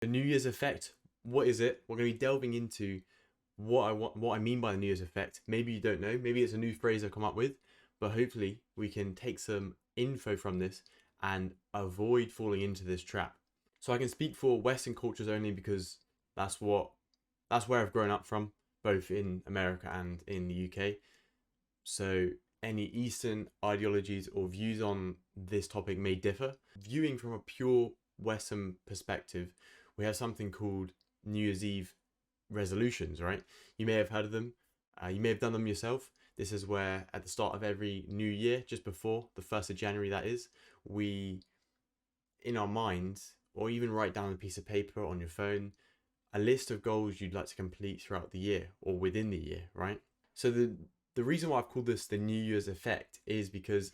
The New Year's effect, what is it? We're going to be delving into what I mean by the New Year's effect. Maybe you don't know, maybe it's a new phrase I've come up with, but hopefully we can take some info from this and avoid falling into this trap. So I can speak for Western cultures only because that's what that's where I've grown up from, both in America and in the UK. So any Eastern ideologies or views on this topic may differ. Viewing from a pure Western perspective, we have something called New Year's Eve resolutions, right? You may have heard of them. You may have done them yourself. This is where at the start of every new year, just before the 1st of January, that is, we, in our minds, or even write down on a piece of paper on your phone, a list of goals you'd like to complete throughout the year or within the year, right? So the reason why I've called this the New Year's effect is because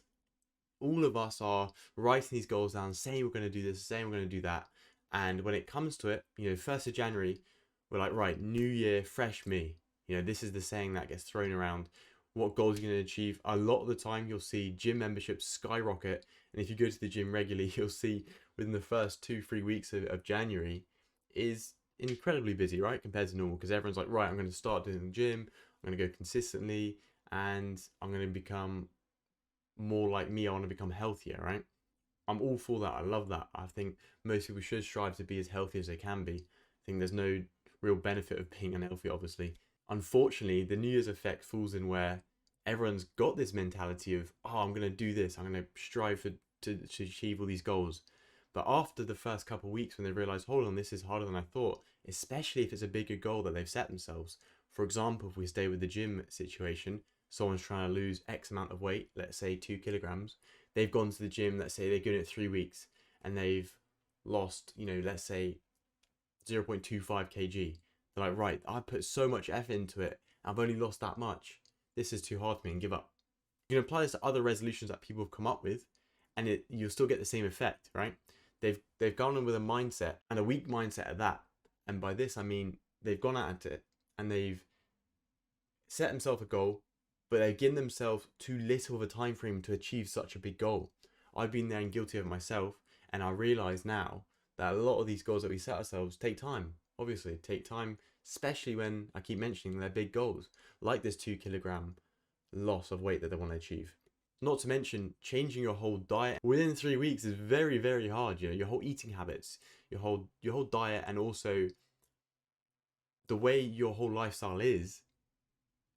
all of us are writing these goals down, saying we're going to do this, saying we're going to do that. And when it comes to it, 1st of January, we're like, right, new year, fresh me. This is the saying that gets thrown around. What goals are you going to achieve? A lot of the time, you'll see gym memberships skyrocket. And if you go to the gym regularly, you'll see within the first 2-3 weeks of January is incredibly busy, right? Compared to normal, because everyone's like, right, I'm going to start doing the gym. I'm going to go consistently and I'm going to become more like me. I want to become healthier, right? I'm all for that. I love that. I think most people should strive to be as healthy as they can be. I think there's no real benefit of being unhealthy, obviously. Unfortunately, the New Year's effect falls in where everyone's got this mentality of, oh, I'm going to do this. I'm going to strive to achieve all these goals. But after the first couple of weeks, when they realize, hold on, this is harder than I thought, especially if it's a bigger goal that they've set themselves. For example, if we stay with the gym situation, someone's trying to lose X amount of weight, let's say 2 kilograms, they've gone to the gym, let's say they've given it 3 weeks, and they've lost, let's say 0.25 kg. They're like, right, I put so much effort into it, I've only lost that much. This is too hard for me and give up. You can apply this to other resolutions that people have come up with, and you'll still get the same effect, right? They've gone in with a mindset, and a weak mindset at that. And by this I mean they've gone at it and they've set themselves a goal, but they've given themselves too little of a time frame to achieve such a big goal. I've been there and guilty of it myself, and I realise now that a lot of these goals that we set ourselves take time. Obviously, take time, especially when I keep mentioning they're big goals, like this 2 kilogram loss of weight that they want to achieve. Not to mention changing your whole diet within 3 weeks is very, very hard. Your whole eating habits, your whole diet, and also the way your whole lifestyle is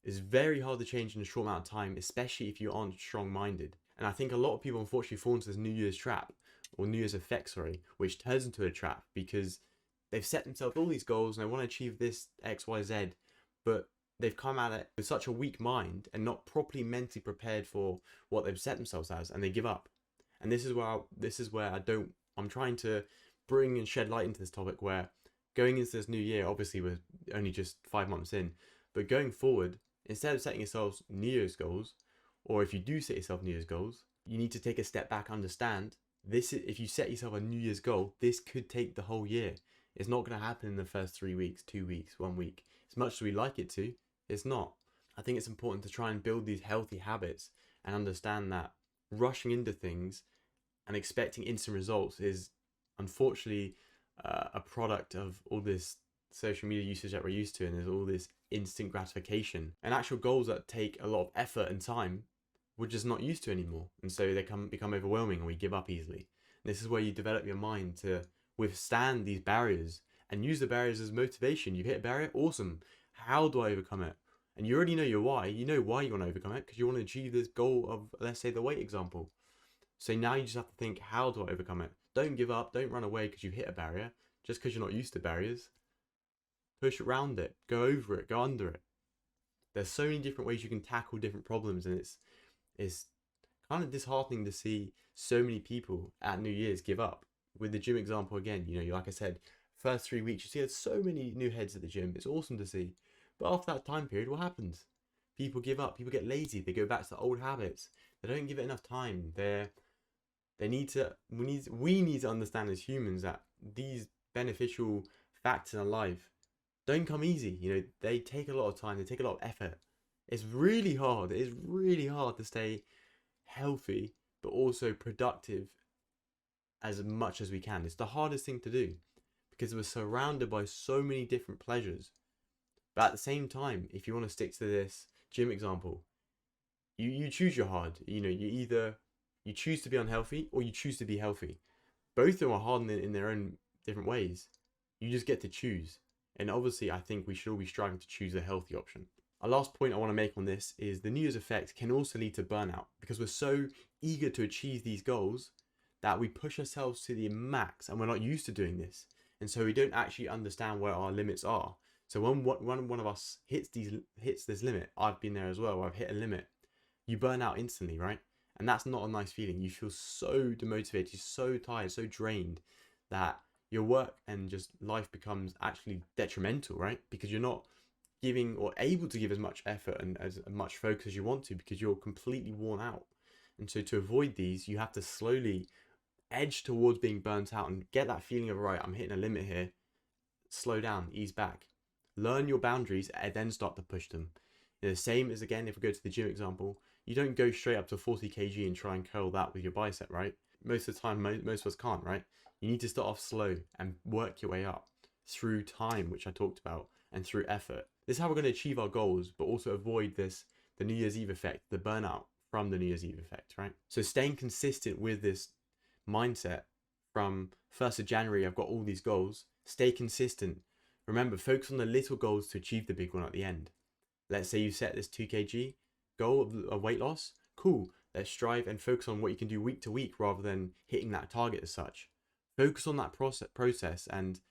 very hard to change in a short amount of time, especially if you aren't strong-minded. And I think a lot of people unfortunately fall into this New Year's trap, or New Year's effect, sorry, which turns into a trap because they've set themselves all these goals and they want to achieve this X, Y, Z, but they've come at it with such a weak mind and not properly mentally prepared for what they've set themselves as, and they give up. And this is where I'm trying to bring and shed light into this topic, where going into this new year, obviously we're only just 5 months in, but going forward, instead of setting yourselves New Year's goals, or if you do set yourself New Year's goals, you need to take a step back, understand this. If you set yourself a New Year's goal, this could take the whole year. It's not going to happen in the first 3 weeks, 2 weeks, 1 week. As much as we like it to, it's not. I think it's important to try and build these healthy habits and understand that rushing into things and expecting instant results is unfortunately a product of all this social media usage that we're used to, and there's all this instant gratification and actual goals that take a lot of effort and time we're just not used to anymore, and so they become overwhelming and we give up easily. And this is where you develop your mind to withstand these barriers and use the barriers as motivation. You hit a barrier, awesome, how do I overcome it? And you already know your why. You know why you want to overcome it, because you want to achieve this goal of, let's say, the weight example. So now you just have to think, how do I overcome it? Don't give up, don't run away because you hit a barrier, just because you're not used to barriers. Push around it, go over it, go under it. There's so many different ways you can tackle different problems, and it's kind of disheartening to see so many people at New Year's give up. With the gym example again, like I said, first 3 weeks, you see there's so many new heads at the gym. It's awesome to see. But after that time period, what happens? People give up, people get lazy, they go back to the old habits. They don't give it enough time. We need to understand as humans that these beneficial factors in our life don't come easy. They take a lot of time, they take a lot of effort. It's really hard. It is really hard to stay healthy, but also productive as much as we can. It's the hardest thing to do, because we're surrounded by so many different pleasures. But at the same time, if you want to stick to this gym example, you choose your hard. You know, you choose to be unhealthy or you choose to be healthy. Both of them are hard in their own different ways. You just get to choose. And obviously, I think we should all be striving to choose the healthy option. A last point I want to make on this is the New Year's effect can also lead to burnout because we're so eager to achieve these goals that we push ourselves to the max and we're not used to doing this. And so we don't actually understand where our limits are. So when one of us hits this limit, I've been there as well, where I've hit a limit, you burn out instantly, right? And that's not a nice feeling. You feel so demotivated, so tired, so drained that your work and just life becomes actually detrimental, right? Because you're not giving or able to give as much effort and as much focus as you want to because you're completely worn out. And so to avoid these, you have to slowly edge towards being burnt out and get that feeling of, right, I'm hitting a limit here. Slow down, ease back, learn your boundaries, and then start to push them. The same as, again, if we go to the gym example, you don't go straight up to 40 kg and try and curl that with your bicep, right? Most of the time, most of us can't, right? You need to start off slow and work your way up through time, which I talked about, and through effort. This is how we're going to achieve our goals, but also avoid the New Year's Eve effect, the burnout from the New Year's Eve effect, right? So staying consistent with this mindset from 1st of January, I've got all these goals. Stay consistent. Remember, focus on the little goals to achieve the big one at the end. Let's say you set this 2 kg goal of weight loss. Cool. Let's strive and focus on what you can do week to week rather than hitting that target as such. Focus on that process and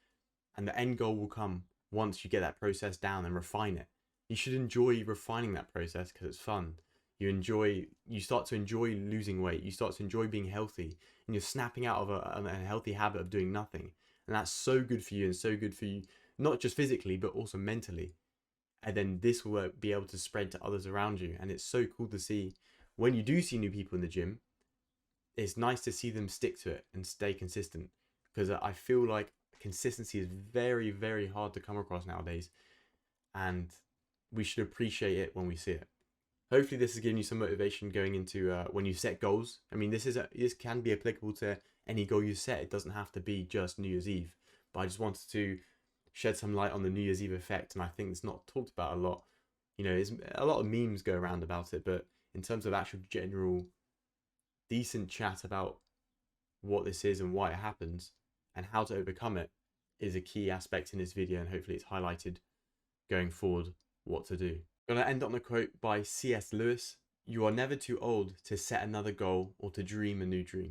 the end goal will come once you get that process down and refine it. You should enjoy refining that process because it's fun. You start to enjoy losing weight. You start to enjoy being healthy and you're snapping out of a healthy habit of doing nothing. And that's so good for you and so good for you, not just physically, but also mentally. And then this will be able to spread to others around you. And it's so cool to see when you do see new people in the gym, it's nice to see them stick to it and stay consistent because I feel like consistency is very, very hard to come across nowadays. And we should appreciate it when we see it. Hopefully this has given you some motivation going into when you set goals. I mean, this can be applicable to any goal you set. It doesn't have to be just New Year's Eve. But I just wanted to shed some light on the New Year's Eve effect, and I think it's not talked about a lot. You know, a lot of memes go around about it, but in terms of actual general decent chat about what this is and why it happens and how to overcome it is a key aspect in this video, and hopefully it's highlighted going forward what to do. I'm going to end on a quote by C.S. Lewis. You are never too old to set another goal or to dream a new dream.